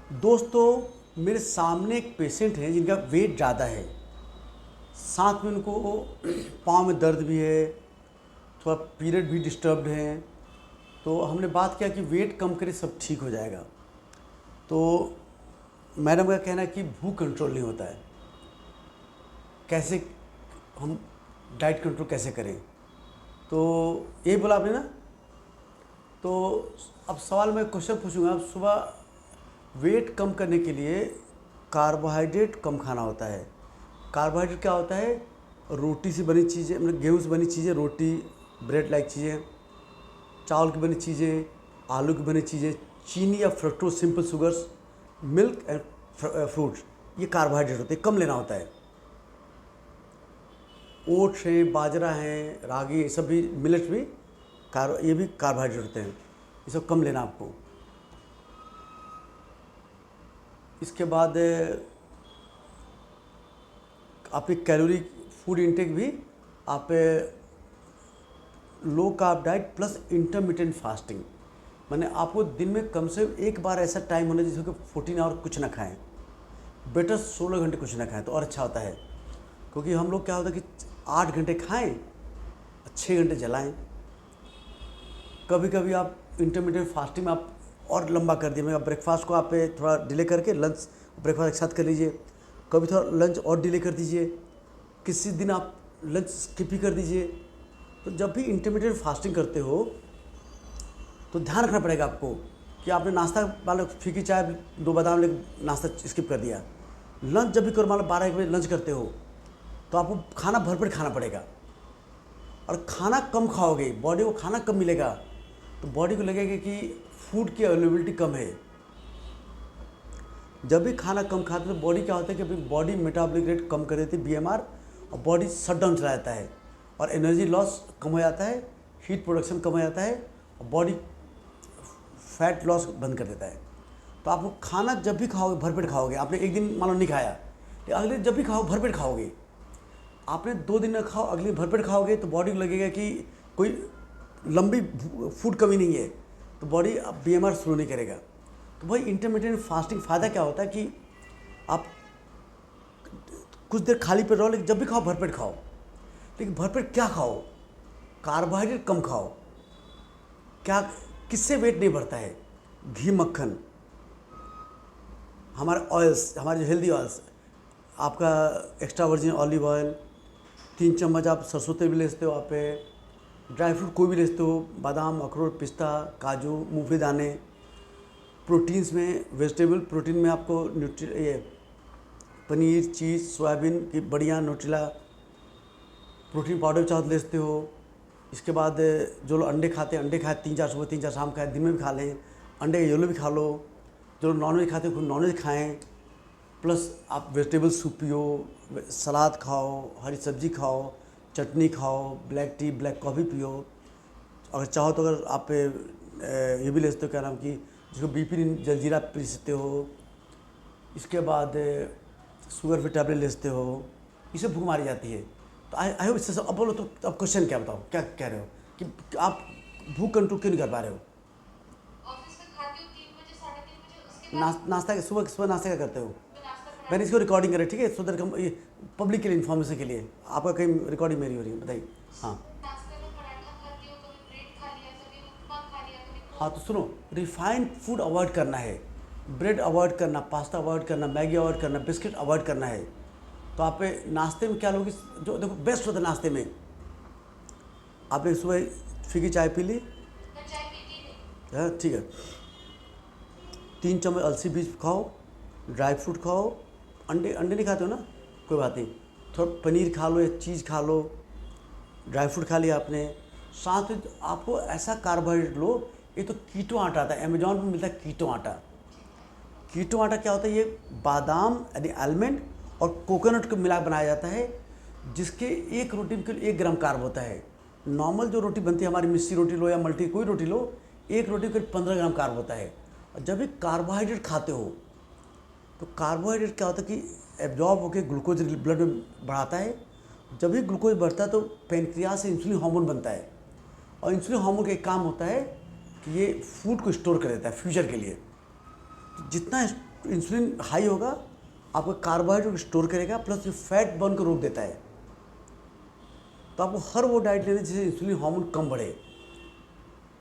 दोस्तों, मेरे सामने एक पेशेंट हैं जिनका वेट ज़्यादा है, साथ में उनको पाँव में दर्द भी है, थोड़ा पीरियड भी डिस्टर्ब्ड है। तो हमने बात किया कि वेट कम करें, सब ठीक हो जाएगा। तो मैडम का कहना है कि भूख कंट्रोल नहीं होता है, कैसे हम डाइट कंट्रोल कैसे करें। तो यही बोला आपने ना। तो अब सवाल मैं क्वेश्चन पूछूंगा। अब सुबह वेट कम करने के लिए कार्बोहाइड्रेट कम खाना होता है। कार्बोहाइड्रेट क्या होता है? रोटी से बनी चीज़ें, मतलब गेहूँ से बनी चीज़ें, रोटी, ब्रेड लाइक चीज़ें, चावल की बनी चीज़ें, आलू की बनी चीज़ें, चीनी या fructose, simple sugars, milk and fruits, ये कार्बोहाइड्रेट होते हैं, कम लेना होता है। ओट्स हैं, बाजरा हैं, रागी, ये सब भी, मिलेट्स भी ये भी कार्बोहाइड्रेट होते हैं, ये सब कम लेना आपको। इसके बाद आपकी कैलोरी फूड इंटेक भी आप low carb diet plus intermittent fasting, माने आपको दिन में कम से कम एक बार ऐसा टाइम होना जिसमें 14 आवर कुछ ना खाएं, बेटर 16 घंटे कुछ ना खाएं तो और अच्छा होता है। क्योंकि हम लोग क्या होता है कि 8 घंटे खाएं, 6 घंटे जलाएं। कभी कभी आप इंटरमीडिएट फास्टिंग में आप और लंबा कर दिए, मतलब ब्रेकफास्ट को आप थोड़ा डिले करके लंच ब्रेकफास्ट एक साथ कर लीजिए, कभी थोड़ा लंच और डिले कर दीजिए, किसी दिन आप लंच स्किप ही कर दीजिए। तो जब भी इंटरमीडिएट फास्टिंग करते हो तो ध्यान रखना पड़ेगा आपको कि आपने नाश्ता, मान लो फीकी चाय, 2 बादाम लेकर नाश्ता स्किप कर दिया। लंच जब भी करो, मान लो 12-1 बजे लंच करते हो तो आपको खाना भरपेट खाना पड़ेगा। और खाना कम खाओगे, बॉडी को खाना कम मिलेगा तो बॉडी को लगेगा कि फूड की अवेलेबिलिटी कम है। जब भी खाना कम खाते तो बॉडी क्या होता है कि बॉडी मेटाबॉलिक रेट कम कर देती है, बीएमआर, और बॉडी शट डाउन चला जाता है और एनर्जी लॉस कम हो जाता है, हीट प्रोडक्शन कम हो जाता है और बॉडी फैट लॉस बंद कर देता है। तो आपको खाना जब भी खाओगे भरपेट खाओगे। आपने एक दिन मान लो नहीं खाया, अगले जब भी खाओ भरपेट खाओगे। आपने 2 दिन न खाओ, अगले दिन भरपेट खाओगे तो बॉडी को लगेगा कि कोई लंबी फूड कमी नहीं है, तो बॉडी अब बीएमआर शुरू नहीं करेगा। तो भाई इंटरमीडिएट फास्टिंग फ़ायदा क्या होता है कि आप कुछ देर खाली पेट रहो, लेकिन जब भी खाओ भरपेट खाओ। लेकिन भरपेट क्या खाओ? कार्बोहाइड्रेट कम खाओ। क्या, किससे वेट नहीं बढ़ता है? घी, मक्खन, हमारे ऑयल्स, हमारे जो हेल्दी ऑयल्स, आपका एक्स्ट्रा वर्जिन ऑलिव ऑयल, 3 चम्मच आप सरसों तेल भी ले सकते हो, आप ड्राई फ्रूट कोई भी ले सकते हो, बादाम, अखरोट, पिस्ता, काजू, मूंगफली दाने। प्रोटीन्स में, वेजिटेबल प्रोटीन में आपको ये पनीर, चीज़, सोयाबीन की बढ़िया, न्यूट्रिला, प्रोटीन पाउडर चाहो तो ले सकते हो। इसके बाद जो लोग अंडे खाते हैं, अंडे खाए 3-4 सुबह, 3-4 शाम खाए, दिन में भी खा लें। अंडे का येलो भी खा लो। जो लोग नॉनवेज खाते हैं नॉनवेज खाएँ। प्लस आप वेजिटेबल सूप पियो, सलाद खाओ, हरी सब्जी खाओ, चटनी खाओ, ब्लैक टी, ब्लैक कॉफ़ी पियो। अगर चाहो तो अगर आप ये भी ले सकते हो, क्या नाम की, जिसको बीपी जलजीरा पी सकते हो। इसके बाद शुगर फ्री टैबलेट ले सकते हो। इससे भूख मारी जाती है। तो आई होप इससे सब। अब बोलो तो अब क्वेश्चन क्या, बताओ क्या कह रहे हो कि आप भूख कंट्रोल क्यों नहीं कर पा रहे हो? ऑफिस में खाती हूँ 3 बजे, 3:30 बजे, उसके बाद नाश्ता सुबह सुबह नाश्ता क्या करते हो? मैं नाश्ता मैंने बनाती इसको रिकॉर्डिंग करें, ठीक है, सो दैट हम ये पब्लिक के लिए, इन्फॉर्मेशन के लिए। आपका कहीं रिकॉर्डिंग मेरी हो रही है, बताइए। हाँ हूँ। नाश्ते में पराठा खाती हूँ, कभी ब्रेड खा लिया, कभी उपमा खा लिया, कभी हाँ, तो पोहा। सुनो, रिफाइंड फूड अवॉइड करना है, ब्रेड अवॉइड करना, पास्ता अवॉइड करना, मैगी अवॉइड करना, बिस्किट अवॉइड करना है। तो आप नाश्ते में क्या लोगे, जो देखो बेस्ट होता है नाश्ते में, आपने सुबह फीकी चाय पी ली, मैं चाय पीती नहीं। है ठीक है, 3 चम्मच अलसी बीज खाओ, ड्राई फ्रूट खाओ, अंडे अंडे नहीं खाते हो ना, कोई बात नहीं, थोड़ा पनीर खा लो या चीज़ खा लो, ड्राई फ्रूट खा लिया आपने। साथ में आपको ऐसा कार्बोहाइड्रेट लो, ये तो कीटो आटा आता है, अमेजोन पर मिलता है कीटो आटा। कीटो आटा क्या होता है? ये बादाम यानी आलमंड और कोकोनट को मिला बनाया जाता है, जिसके एक रोटी में केवल 1 ग्राम कार्ब होता है। नॉर्मल जो रोटी बनती है हमारी, मिस्सी रोटी लो या मल्टी कोई रोटी लो, एक रोटी में 15 ग्राम कार्ब होता है। और जब भी कार्बोहाइड्रेट खाते हो तो कार्बोहाइड्रेट क्या होता है कि एब्जॉर्ब होकर ग्लूकोज ब्लड में बढ़ाता है। जब भी ग्लूकोज बढ़ता है तो पेनक्रियास से इंसुलिन हार्मोन बनता है, और इंसुलिन हार्मोन का एक काम होता है कि ये फूड को स्टोर कर देता है फ्यूचर के लिए। तो जितना तो इंसुलिन हाई होगा, आपका कार्बोहाइड्रेट स्टोर करेगा, प्लस ये फैट बर्न को रोक देता है। तो आपको हर वो डाइट लेनी जिससे इंसुलिन हार्मोन कम बढ़े।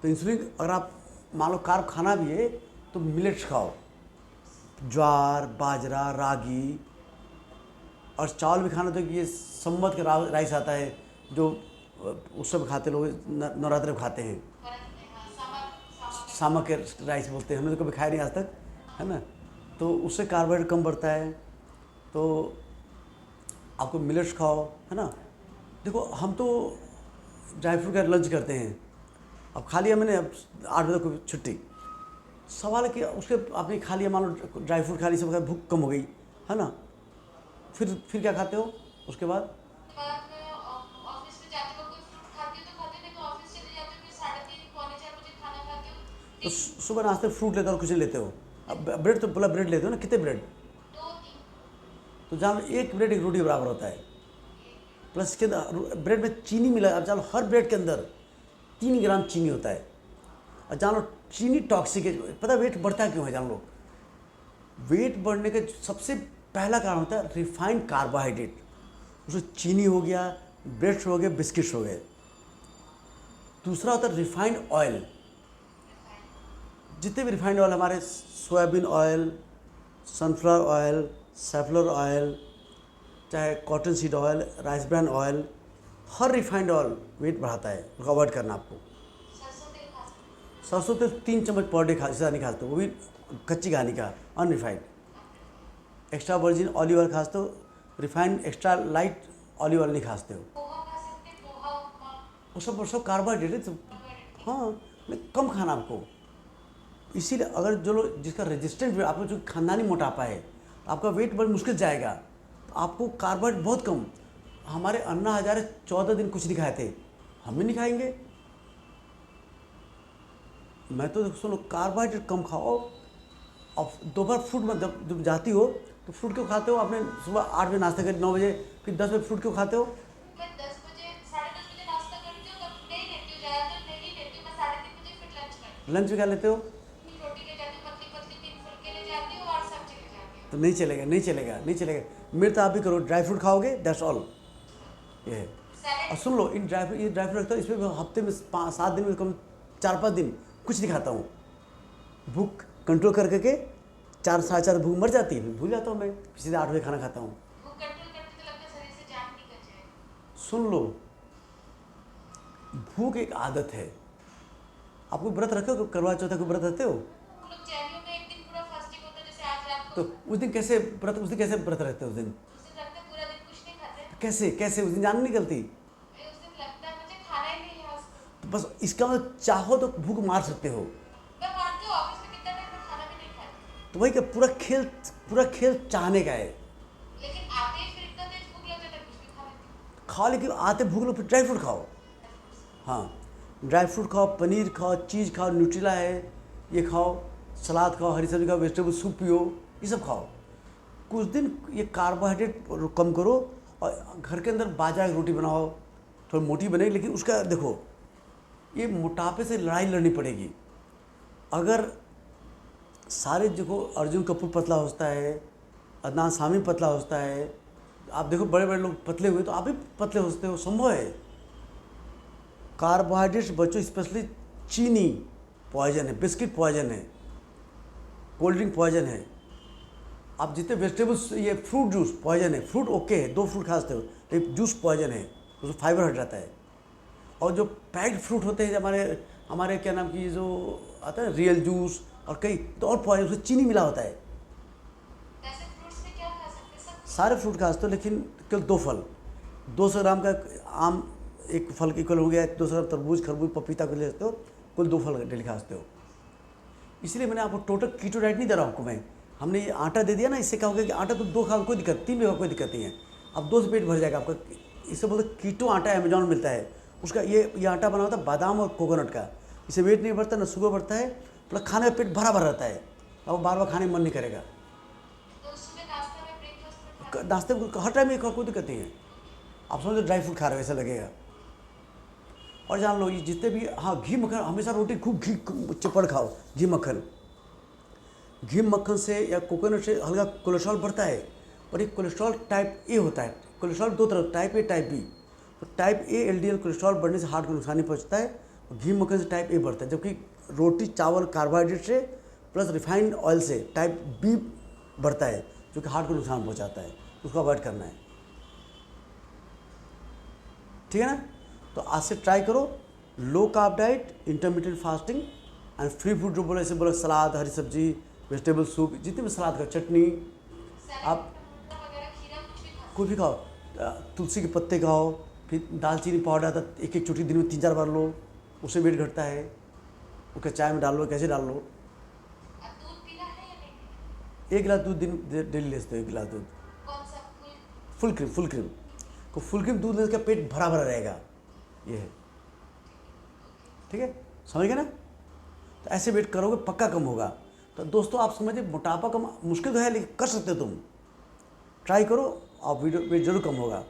तो इंसुलिन अगर आप मान लो कार्ब खाना भी है तो मिलेट्स खाओ, ज्वार, बाजरा, रागी, और चावल भी खाना। तो ये सम्मत के राइस आता है जो उस सब खाते लोग नवरात्रि में खाते हैं, सामक के राइस बोलते हैं, हमने तो कभी खाया नहीं आज तक, है ना। तो उससे कार्बोहाइड्रेट कम बढ़ता है। तो आपको मिलेट्स खाओ, है ना। देखो हम तो ड्राई फ्रूट का लंच करते हैं, अब खा लिया मैंने, अब 8 बजे को छुट्टी। सवाल है कि उसके आपने खा लिया, मान लो ड्राई फ्रूट खा ली, सब भूख कम हो गई, है ना। फिर क्या खाते हो उसके बाद? ऑफिस में जाते वक्त कोई फ्रूट खाती हो तो खाते हो, नहीं तो ऑफिस चले जाते हो, फिर 3:30 पौने 4 बजे खाना खाते हो। तो सुबह नाश्ते फ्रूट लेते हो और कुछ नहीं लेते हो? अब ब्रेड तो बोला ब्रेड लेते हो ना, कितने ब्रेड? 2-3 तो जान लो एक ब्रेड एक रोटी बराबर होता है, प्लस इसके अंदर ब्रेड में चीनी मिला। अब जान लो हर ब्रेड के अंदर 3 ग्राम चीनी होता है। और जान लो चीनी टॉक्सिक है। पता वेट बढ़ता क्यों है? जान लो वेट बढ़ने का सबसे पहला कारण होता है रिफाइंड कार्बोहाइड्रेट। उसमें चीनी हो गया, ब्रेड्स हो गए, बिस्किट्स हो गए। दूसरा होता है रिफाइंड ऑयल। जितने भी रिफाइंड ऑयल हमारे, soybean oil, sunflower oil, safflower oil, चाहे cotton seed oil, rice bran oil, हर रिफाइंड ऑयल वेट बढ़ाता है, उसको अवॉइड करना आपको। सरसों तेल खा सकते हो। सरसों तेल 3 चम्मच पर डे ज़्यादा नहीं खाते, वो भी कच्ची घानी का, unrefined. Extra virgin olive oil खाते हो, refined extra light olive oil नहीं खाते हो। पोहा खा सकते हैं, पोहा उपमा। वो सब कार्बोहाइड्रेट है तो, हाँ, लेकिन कम खाना आपको। इसीलिए अगर जो लोग जिसका रेजिस्टेंट, आपको जो खानदानी मोटापा है, आपका वेट बड़ी मुश्किल जाएगा। तो आपको कार्बोहाइड्रेट बहुत कम। हमारे अन्ना हजारे 14 दिन कुछ नहीं खाए थे, हम भी नहीं खाएंगे। मैं तो सुनो कार्बोहाइड्रेट कम खाओ। और दोपहर फ्रूट में जब जाती हो तो फ्रूट क्यों खाते हो? आपने सुबह 8 बजे नाश्ता कर 9 बजे, फिर 10 बजे फ्रूट क्यों खाते हो? मैं 10 बजे 10:30 बजे नाश्ता करती हूँ, तब नहीं लेती हूँ, ज़्यादातर नहीं लेती हूँ। मैं 3:30 बजे फिर लंच करती लंच में क्या लेते हो? हूँ। रोटी ले जाती हूँ, पतली पतली 3 फुलके ले जाती हूँ और सब्जी ले जाती हूँ। तो नहीं चलेगा, नहीं चलेगा, नहीं चलेगा। मेरे तो आप भी करो, ड्राई फ्रूट खाओगे, दैट्स ऑल। ये है। और सैलेड सुन लो, ये ड्राई फ्रूट रखता हूँ, इसमें हफ्ते में 5-7 दिन में कम 4-5 दिन कुछ नहीं खाता हूँ। भूख कंट्रोल करके 4-4:30 भूख मर जाती है, फिर भूल जाता हूँ मैं, सीधे 8 बजे खाना खाता हूँ। भूख कंट्रोल करते तो लगता है शरीर से जान निकल जाए। सुन लो, भूख एक आदत है। आपको व्रत रखे हो? करवा चौथ को व्रत रखते हो? हम लोग जैनियों में एक दिन पूरा फास्टिंग होता है, जैसे आज रात तो को। उस दिन कैसे व्रत रहते हो? उस दिन उस दिन लगता है पूरा दिन कुछ नहीं खाते। कैसे उस दिन जान नहीं निकलती? उस दिन लगता है मुझे खाना ही नहीं है आज तो। तो बस इसका मतलब चाहो तो भूख मार सकते हो। मैं मानती हूँ ऑफिस में कितना टाइम मैं खाना भी नहीं खाती, तो वही का पूरा खेल चाहने का है। लेकिन आते ही फिर इतना तेज भूख लग जाता है, कुछ भी खा लेती हूँ। खाओ, लेकिन आते भूख लो, फिर ड्राई फ्रूट खाओ। हाँ, ड्राई फ्रूट खाओ, पनीर खाओ, चीज़ खाओ, न्यूट्रिला है, ये खाओ, सलाद खाओ, हरी सब्जी खाओ, वेजिटेबल सूप पियो, ये सब खाओ। कुछ दिन ये कार्बोहाइड्रेट कम करो, और घर के अंदर बाजरा की रोटी बनाओ, थोड़ी मोटी बनेगी, लेकिन उसका देखो, ये मोटापे से लड़ाई लड़नी पड़ेगी। अगर सारे देखो, अर्जुन कपूर पतला होता है, अदनान सामी पतला होता है, आप देखो बड़े बड़े लोग पतले हुए, तो आप भी पतले होते हो, संभव है। कार्बोहाइड्रेट्स बच्चों, स्पेशली चीनी पॉइजन है, बिस्किट पॉइजन है, कोल्ड ड्रिंक पॉइजन है। आप जितने वेजिटेबल्स, ये फ्रूट जूस पॉइजन है। फ्रूट ओके है, 2 फ्रूट खा सकते हो, लेकिन जूस पॉइजन है, उसमें फाइबर हट जाता है। और जो पैक्ड फ्रूट होते हैं, हमारे क्या नाम की जो आता है रियल जूस, और कई तो और पॉइजन, उसमें चीनी मिला होता है। ऐसे फ्रूट्स में क्या खा सकते हैं? सब सारे फ्रूट खा सकते हो, लेकिन केवल 2 फल, 200 ग्राम का आम एक फल इक्वल हो गया, 200 ग्राम तरबूज, खरबूज, पपीता को ले सकते हो, कुल 2 फल डेली खा सकते हो। इसलिए मैंने आपको टोटल कीटो डाइट नहीं दे रहा आपको मैं। हमने ये आटा दे दिया ना, इससे क्या होगा कि आटा तो 2 खाओ कोई दिक्कत, 3 भी खाओ कोई दिक्कत नहीं है, अब 2 से पेट भर जाएगा आपका। इससे बोलते कीटो आटा अमेजॉन में मिलता है, उसका ये आटा बना होता है बादाम और कोकोनट का। इससे वेट नहीं बढ़ता, ना शुगर बढ़ता है, प्लस खाने में पेट भरा भरा रहता है, अब बार बार खाने में मन नहीं करेगा। तो सुबह नाश्ता में, ब्रेकफास्ट में खा नाश्ते में हर टाइम में कोई दिक्कत नहीं है। आप समझो ड्राई फ्रूट खा रहे हो ऐसा लगेगा। और जान लो, ये जितने भी, हाँ, घी मक्खन, हमेशा रोटी खूब घी चिपड़ खाओ, घी मक्खन। घी मक्खन से या कोकोनट से हल्का कोलेस्ट्रॉल बढ़ता है, और ये कोलेस्ट्रॉल टाइप ए होता है। कोलेस्ट्रॉल दो तरह, टाइप ए टाइप बी। तो टाइप ए एलडीएल कोलेस्ट्रॉल बढ़ने से हार्ट को नुकसान नहीं पहुंचता है, और घी मक्खन से टाइप ए बढ़ता है। जबकि रोटी चावल कार्बोहाइड्रेट से प्लस रिफाइंड ऑयल से टाइप बी बढ़ता है, जो कि हार्ट को नुकसान पहुंचाता है। उसको अवॉइड करना है, ठीक है ना। तो आज से ट्राई करो low carb diet, intermediate fasting and free food. जो बोला, ऐसे बोला सलाद, हरी सब्जी, वेजिटेबल सूप, जितने भी सलाद का, चटनी, आप वगैरह खीरा कुछ भी खा कोई भी खाओ। तुलसी के पत्ते खाओ, फिर दालचीनी पाउडर आता है, एक एक चुटकी दिन में 3-4 बार लो, उससे वेट घटता है। उसके चाय में डाल लो, कैसे डाल लो। दूध पीना है या नहीं? 1 गिलास दूध दिन डेली ले सकते हो, 1 गिलास दूध। कौन सा फुल क्रीम, फुल क्रीम को फुल क्रीम दूध लेने का पेट भरा भरा रहेगा, ये है, ठीक है, समझ गए ना। तो ऐसे वेट करोगे पक्का कम होगा। तो दोस्तों आप समझिए, मोटापा कम मुश्किल तो है, लेकिन कर सकते हो तुम। ट्राई करो, आप वेट जरूर कम होगा।